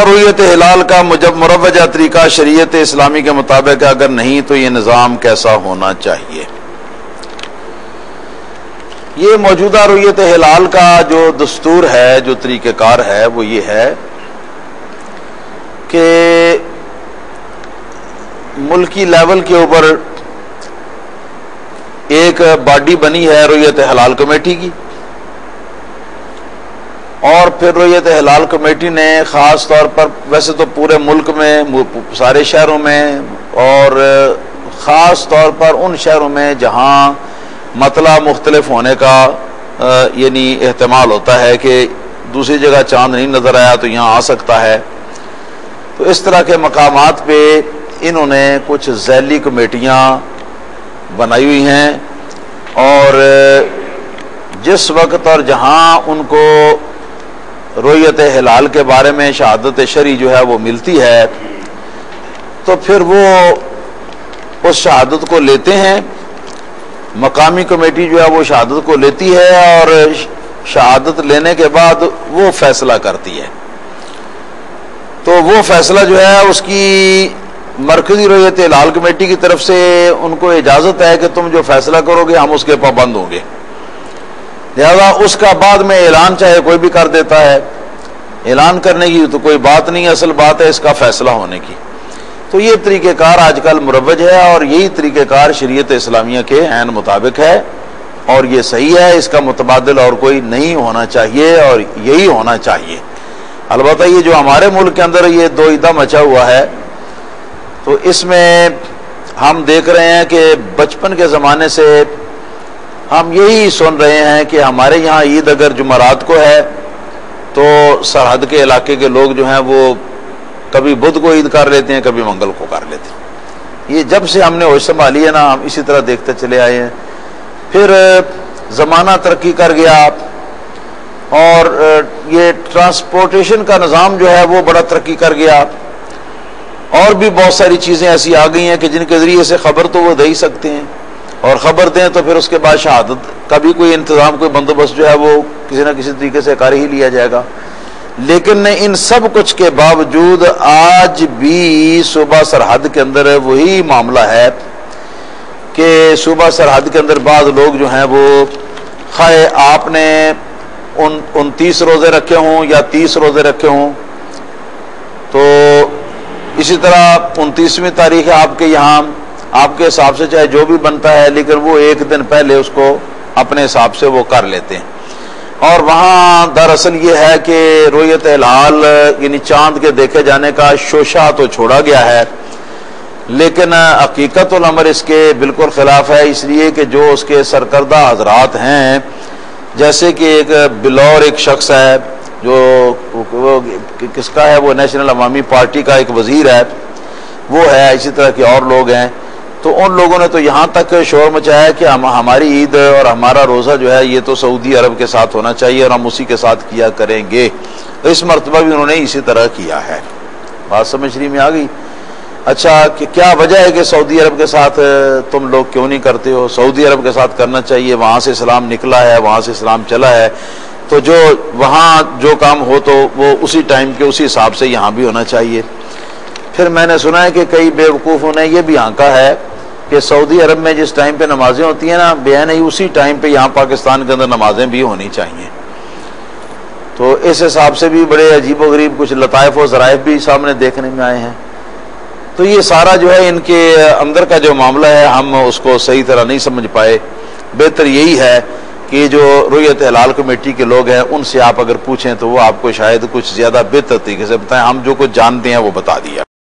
رویت ہلال کا مروجہ طریقہ شریعت اسلامی کے مطابق ہے، اگر نہیں تو یہ نظام کیسا ہونا چاہیے؟ یہ موجودہ رویت ہلال کا جو دستور ہے، جو طریقہ کار ہے، وہ یہ ہے کہ ملکی لیول کے اوپر ایک باڈی بنی ہے رویت ہلال کمیٹی کی، اور پھر رویت ہلال کمیٹی نے خاص طور پر، ویسے تو پورے ملک میں سارے شہروں میں، اور خاص طور پر ان شہروں میں جہاں مطلع مختلف ہونے کا یعنی احتمال ہوتا ہے کہ دوسری جگہ چاند نہیں نظر آیا تو یہاں آ سکتا ہے، تو اس طرح کے مقامات پہ انہوں نے کچھ ذیلی کمیٹیاں بنائی ہوئی ہیں، اور جس وقت اور جہاں ان کو رویت ہلال کے بارے میں شہادت شرعی جو ہے وہ ملتی ہے، تو پھر وہ اس شہادت کو لیتے ہیں، مقامی کمیٹی جو ہے وہ شہادت کو لیتی ہے، اور شہادت لینے کے بعد وہ فیصلہ کرتی ہے، تو وہ فیصلہ جو ہے اس کی مرکزی رویت ہلال کمیٹی کی طرف سے ان کو اجازت ہے کہ تم جو فیصلہ کرو گے ہم اس کے پابند ہوں گے، لہذا اس کا بعد میں اعلان چاہے کوئی بھی کر دیتا ہے، اعلان کرنے کی تو کوئی بات نہیں، اصل بات ہے اس کا فیصلہ ہونے کی۔ تو یہ طریقہ کار آج کل مروج ہے، اور یہی طریقہ کار شریعت اسلامیہ کے عین مطابق ہے، اور یہ صحیح ہے، اس کا متبادل اور کوئی نہیں ہونا چاہیے، اور یہی ہونا چاہیے۔ البتہ یہ جو ہمارے ملک کے اندر یہ دوئدہ مچا ہوا ہے، تو اس میں ہم دیکھ رہے ہیں کہ بچپن کے زمانے سے ہم یہی سن رہے ہیں کہ ہمارے یہاں عید اگر جمعرات کو ہے تو سرحد کے علاقے کے لوگ جو ہیں وہ کبھی بدھ کو عید کر لیتے ہیں، کبھی منگل کو کر لیتے ہیں۔ یہ جب سے ہم نے ہوش سنبھالی ہے نا، ہم اسی طرح دیکھتے چلے آئے ہیں۔ پھر زمانہ ترقی کر گیا، اور یہ ٹرانسپورٹیشن کا نظام جو ہے وہ بڑا ترقی کر گیا، اور بھی بہت ساری چیزیں ایسی آ گئی ہیں کہ جن کے ذریعے سے خبر تو وہ دے ہی سکتے ہیں، اور خبر دیں تو پھر اس کے بعد شہادت کا بھی کوئی انتظام، کوئی بندوبست جو ہے وہ کسی نہ کسی طریقے سے کر ہی لیا جائے گا۔ لیکن ان سب کچھ کے باوجود آج بھی صوبہ سرحد کے اندر وہی معاملہ ہے کہ صوبہ سرحد کے اندر بعض لوگ جو ہیں وہ خواہ آپ نے 29 روزے رکھے ہوں یا 30 روزے رکھے ہوں، تو اسی طرح 29ویں تاریخ ہے آپ کے یہاں، آپ کے حساب سے چاہے جو بھی بنتا ہے، لیکن وہ ایک دن پہلے اس کو اپنے حساب سے وہ کر لیتے ہیں، اور وہاں دراصل یہ ہے کہ رویت ہلال یعنی چاند کے دیکھے جانے کا شوشہ تو چھوڑا گیا ہے، لیکن حقیقت الامر اس کے بالکل خلاف ہے، اس لیے کہ جو اس کے سرکردہ حضرات ہیں، جیسے کہ ایک بلور ایک شخص ہے جو کس کا ہے، وہ نیشنل عوامی پارٹی کا ایک وزیر ہے، وہ ہے، اسی طرح کے اور لوگ ہیں، تو ان لوگوں نے تو یہاں تک شور مچایا کہ ہماری عید اور ہمارا روزہ جو ہے یہ تو سعودی عرب کے ساتھ ہونا چاہیے، اور ہم اسی کے ساتھ کیا کریں گے۔ اس مرتبہ بھی انہوں نے اسی طرح کیا ہے۔ بات سمجھ میں آ گئی؟ اچھا، کہ کیا وجہ ہے کہ سعودی عرب کے ساتھ تم لوگ کیوں نہیں کرتے ہو؟ سعودی عرب کے ساتھ کرنا چاہیے، وہاں سے اسلام نکلا ہے، وہاں سے اسلام چلا ہے، تو جو وہاں جو کام ہو تو وہ اسی ٹائم کے اسی حساب سے یہاں بھی ہونا چاہیے۔ پھر میں نے سنا ہے کہ کئی بیوقوفوں نے یہ بھی آنکا ہے کہ سعودی عرب میں جس ٹائم پہ نمازیں ہوتی ہیں نا، بیان ہی اسی ٹائم پہ یہاں پاکستان کے اندر نمازیں بھی ہونی چاہیے، تو اس حساب سے بھی بڑے عجیب و غریب کچھ لطائف و ظرائف بھی سامنے دیکھنے میں آئے ہیں۔ تو یہ سارا جو ہے ان کے اندر کا جو معاملہ ہے، ہم اس کو صحیح طرح نہیں سمجھ پائے۔ بہتر یہی ہے کہ جو رویت ہلال کمیٹی کے لوگ ہیں ان سے آپ اگر پوچھیں تو وہ آپ کو شاید کچھ زیادہ بہتر طریقے سے بتائیں، ہم جو کچھ جانتے ہیں وہ بتا دیا۔